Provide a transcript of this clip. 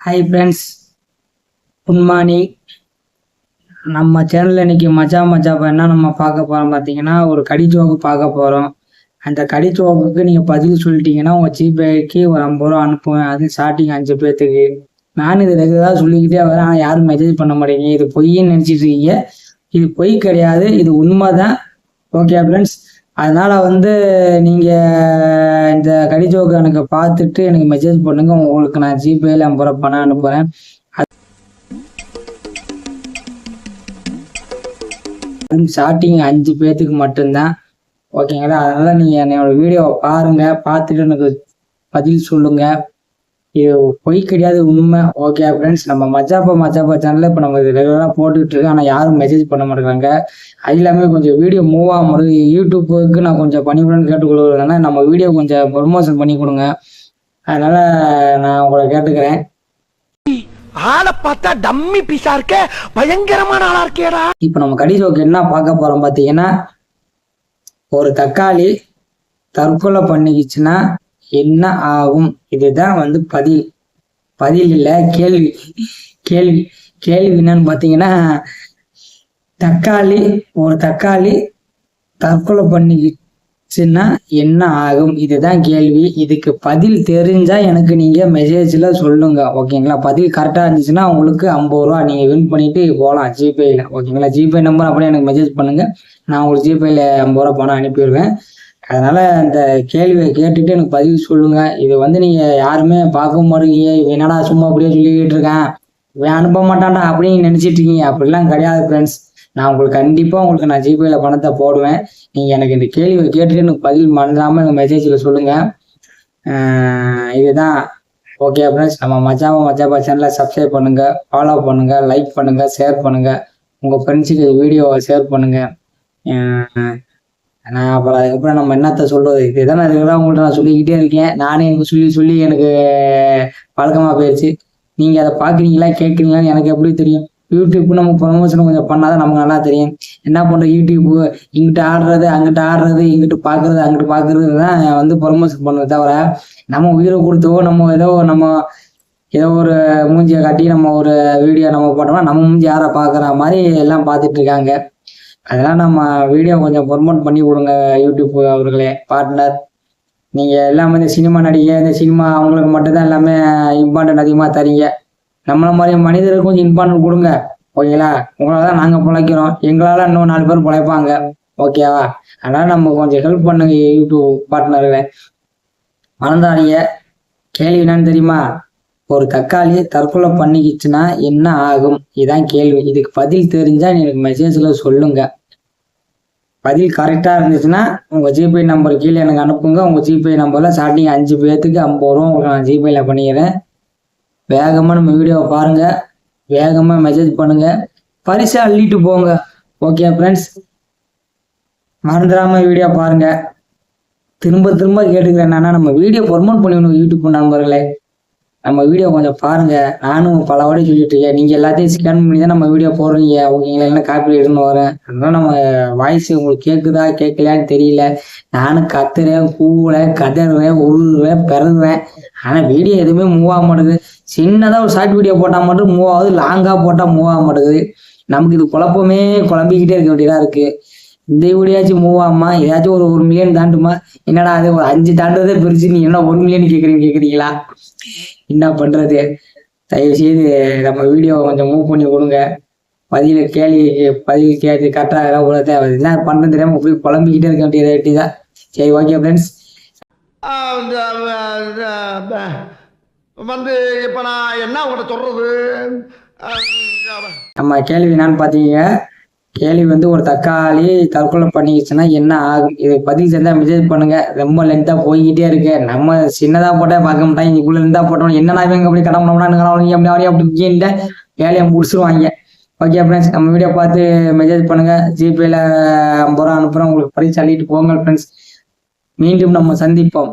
Hi friends, good morning. நம்ம சேனலில் இன்னைக்கு மஜா என்ன நம்ம பார்க்க போகிறோம் பார்த்தீங்கன்னா, ஒரு கடிஜோக்கு பார்க்க போகிறோம். அந்த கடிஜோக்குக்கு நீங்கள் பதில் சொல்லிட்டீங்கன்னா உங்கள் ஜிபேக்கு ஒரு 50 ரூபா அனுப்புவேன். அது ஸ்டார்டிங் 5 பேர்த்துக்கு. நான் இது ரெகுலராக சொல்லிக்கிட்டே வரேன், ஆனால் யாரும் மெசேஜ் பண்ண மாட்டேங்க. இது பொய்ன்னு நினச்சிட்டு இருக்கீங்க. இது பொய் கிடையாது, இது உண்மை தான். ஓகே ஃப்ரெண்ட்ஸ், அதனால் நீங்கள் இந்த கடிஜோக்கு எனக்கு பார்த்துட்டு எனக்கு மெசேஜ் பண்ணுங்கள். உங்களுக்கு நான் ஜிபேயில் 50 ரூபா பணம் அனுப்புகிறேன். ஸ்டார்டிங் 5 பேர்த்துக்கு மட்டும்தான். ஓகேங்களா? அதனால் நீங்கள் என்னோட வீடியோவை பாருங்கள், பார்த்துட்டு எனக்கு பதில் சொல்லுங்கள். இது பொய் கிடையாது, உண்மை. ஓகே ஃப்ரெண்ட்ஸ், நம்ம மஜாப்பா சேனலில் இப்போ நம்ம இது ரெகுலராக போட்டுக்கிட்டு இருக்கோம். ஆனால் யாரும் மெசேஜ் பண்ண மாட்டேங்கிறாங்க. அது இல்லாமல் கொஞ்சம் வீடியோ மூவ் ஆக மாட்டேங்குது. யூடியூப்புக்கு நான் கொஞ்சம் பண்ணிவிடணும்னு கேட்டுக்கொள்வதுனால நம்ம வீடியோ கொஞ்சம் ப்ரொமோஷன் பண்ணி கொடுங்க. அதனால் நான் உங்களை கேட்டுக்கிறேன். ஆளை பார்த்தா டம்மி பீஸா இருக்க, பயங்கரமான ஆளா இருக்கேடா. இப்போ நம்ம கடிஜோக்கு என்ன பார்க்க போகிறோம் பார்த்தீங்கன்னா, ஒரு தக்காளி தற்கொலை பண்ணிக்கிச்சுன்னா என்ன ஆகும்? இதுதான் பதில் இல்லை, கேள்வி என்னன்னு பார்த்தீங்கன்னா, ஒரு தக்காளி தற்கொலை பண்ணிக்கிச்சுன்னா என்ன ஆகும்? இதுதான் கேள்வி. இதுக்கு பதில் தெரிஞ்சா எனக்கு நீங்க மெசேஜ்ல சொல்லுங்க. ஓகேங்களா? பதில் கரெக்டா இருந்துச்சுன்னா உங்களுக்கு 50 ரூபா நீங்க வின் பண்ணிட்டு போகலாம் ஜிபேல. ஓகேங்களா? ஜிபே நம்பர் அப்படியே எனக்கு மெசேஜ் பண்ணுங்க, நான் உங்களுக்கு ஜிபேல 50 ரூபா பணம் அனுப்பிடுவேன். அதனால இந்த கேள்வியை கேட்டுட்டு எனக்கு பதில் சொல்லுங்க. இது நீங்க யாருமே பார்க்க மாட்டீங்க. என்னடா சும்மா அப்படியே சொல்லிக்கிட்டு இருக்கேன், இவன் அனுப்ப மாட்டான்டா அப்படின்னு நினைச்சிட்டு இருக்கீங்க. அப்படிலாம் கிடையாது ஃப்ரெண்ட்ஸ். நான் உங்களுக்கு நான் ஜிபேல பணத்தை போடுவேன். நீங்க எனக்கு இந்த கேள்வியை கேட்டுட்டு எனக்கு பதில் பண்ணாம எனக்கு மெசேஜில் சொல்லுங்க. இதுதான். ஓகே ஃப்ரெண்ட்ஸ், நம்ம மஜாப்பா சேனலை சப்ஸ்கிரைப் பண்ணுங்க, ஃபாலோ பண்ணுங்க, லைக் பண்ணுங்க, ஷேர் பண்ணுங்க, உங்க ஃப்ரெண்ட்ஸுக்கு வீடியோவை ஷேர் பண்ணுங்க. நான் அப்புறம் அதுக்கப்புறம் நம்ம என்னத்த சொல்றது? இதுதான் உங்கள்கிட்ட நான் சொல்லிக்கிட்டே இருக்கேன். நானே எனக்கு சொல்லி எனக்கு பழக்கமாக போயிடுச்சு. நீங்கள் அதை பார்க்குறீங்களா கேட்குறீங்களான்னு எனக்கு எப்படி தெரியும்? யூடியூப் நம்ம ப்ரொமோஷன் கொஞ்சம் பண்ணாதான் நமக்கு நல்லா தெரியும். என்ன பண்ணுறோம், யூடியூப்பு இங்கிட்ட ஆடுறது அங்கிட்ட ஆடுறது, இங்கிட்டு பார்க்குறது அங்கிட்டு பார்க்குறது தான் ப்ரொமோஷன் பண்ணுறது. தவிர நம்ம உயிரை கொடுத்தோ நம்ம ஏதோ ஒரு மூஞ்சியை காட்டி நம்ம ஒரு வீடியோ நம்ம போட்டோம்னா நம்ம மூஞ்சி யாரை பார்க்குற மாதிரி எல்லாம் பார்த்துட்டு இருக்காங்க. அதெல்லாம் நம்ம வீடியோ கொஞ்சம் ப்ரொமோட் பண்ணி கொடுங்க யூடியூப் அவர்களே, பார்ட்னர். நீங்கள் எல்லாமே இந்த சினிமா நடிகை, இந்த சினிமா அவங்களுக்கு மட்டும்தான் எல்லாமே இம்பார்ட்டன்ட் அதிகமாக தரீங்க. நம்மள மாதிரி மனிதருக்கு கொஞ்சம் இம்பார்ட்டன்ட் கொடுங்க. ஓகேங்களா? உங்களால் தான் நாங்கள் பிழைக்கிறோம், எங்களால் இன்னும் 4 பேர் பிழைப்பாங்க. ஓகேவா? அதனால் நம்ம கொஞ்சம் ஹெல்ப் பண்ணுங்க யூடியூப் பார்ட்னர்களே. மறந்தாதீங்க. கேள்வி என்னன்னு தெரியுமா? ஒரு தக்காளி தற்கொலை பண்ணிக்கிச்சுன்னா என்ன ஆகும்? இதுதான் கேள்வி. இதுக்கு பதில் தெரிஞ்சா எனக்கு மெசேஜ்ல சொல்லுங்க. பதில் கரெக்டா இருந்துச்சுன்னா உங்க ஜிபே நம்பர் கீழே எனக்கு அனுப்புங்க. உங்க ஜிபே நம்பர்ல ஸ்டார்டிங் 5 பேர்த்துக்கு 50 ரூபா உங்களுக்கு நான் ஜிபேல பண்ணிக்கிறேன். வேகமா நம்ம வீடியோவை பாருங்க, வேகமா மெசேஜ் பண்ணுங்க, பரிசா அள்ளிட்டு போங்க. ஓகே ஃப்ரெண்ட்ஸ், மறந்துடாம வீடியோ பாருங்க. திரும்ப கேட்டுக்கிறேன், நம்ம வீடியோ ப்ரொமோட் பண்ணிடணும் யூடியூப் நண்பர்களே. நம்ம வீடியோ கொஞ்சம் பாருங்க. நானும் பல வாடி சொல்லிட்டு இருக்கேன், நீங்க எல்லாத்தையும் ஸ்கேன் பண்ணி தான் நம்ம வீடியோ போடுறீங்க. ஓகேங்களா? இல்லைன்னா காப்பி எடுத்துன்னு வரேன். அதனால நம்ம வாய்ஸ் உங்களுக்கு கேட்குதா கேட்கலான்னு தெரியல. நானும் கத்துறேன், கூவுறேன், கதறுவேன், உருவேன், பிறகுவேன். ஆனால் வீடியோ எதுவுமே மூவ் ஆக மாட்டேங்குது. சின்னதாக ஒரு ஷார்ட் வீடியோ போட்டால் மட்டும் மூவ் ஆகுது, லாங்காக போட்டால் மூவ் ஆக மாட்டேங்குது. நமக்கு இது குழம்பிக்கிட்டே இருக்க வேண்டியதாக இருக்கு. இந்த வீடியோச்சும் மூவ் ஆகுமா? ஏதாச்சும் ஒரு 1 மில்லியன் தாண்டுமா? என்னடா அது ஒரு 5 தாண்டுறதே பெருசு, நீ என்ன 1 மில்லியன் கேட்குறீங்களா? என்ன பண்றது? தயவு செய்து நம்ம வீடியோவை கொஞ்சம் மூவ் பண்ணி கொடுங்க. பதில் கேட்டு கரெக்டாக கூட தேவை. என்ன பண்ணுறது தெரியாமல் இப்படி குழம்பிக்கிட்டே இருக்க வேண்டிய ரேட்டி தான். சரி, ஓகே ஃப்ரெண்ட்ஸ். இப்போ நான் என்ன உங்கள்கிட்ட சொல்றது? நம்ம கேள்வி என்னான்னு பார்த்தீங்க. கேள்வி ஒரு தக்காளி தற்கொலை பண்ணிக்கிச்சுன்னா என்ன ஆகும்? இது பதில் செஞ்சா மெசேஜ் பண்ணுங்க. ரொம்ப லென்த்தா போய்கிட்டே இருக்கு. நம்ம சின்னதா போட்டா பார்க்க மாட்டாங்க, இங்குள்ள லென்த்தா போட்டோம். என்னடா இவங்க அப்படி கடமைனா வேலையை முடிச்சிருவாங்க. ஓகே ஃப்ரெண்ட்ஸ், நம்ம வீடியோ பார்த்து மெசேஜ் பண்ணுங்க. ஜிபேல 50 ரூபா அனுப்புறோம். உங்களுக்கு பரிசு அள்ளிட்டு போங்க ஃப்ரெண்ட்ஸ். மீண்டும் நம்ம சந்திப்போம்.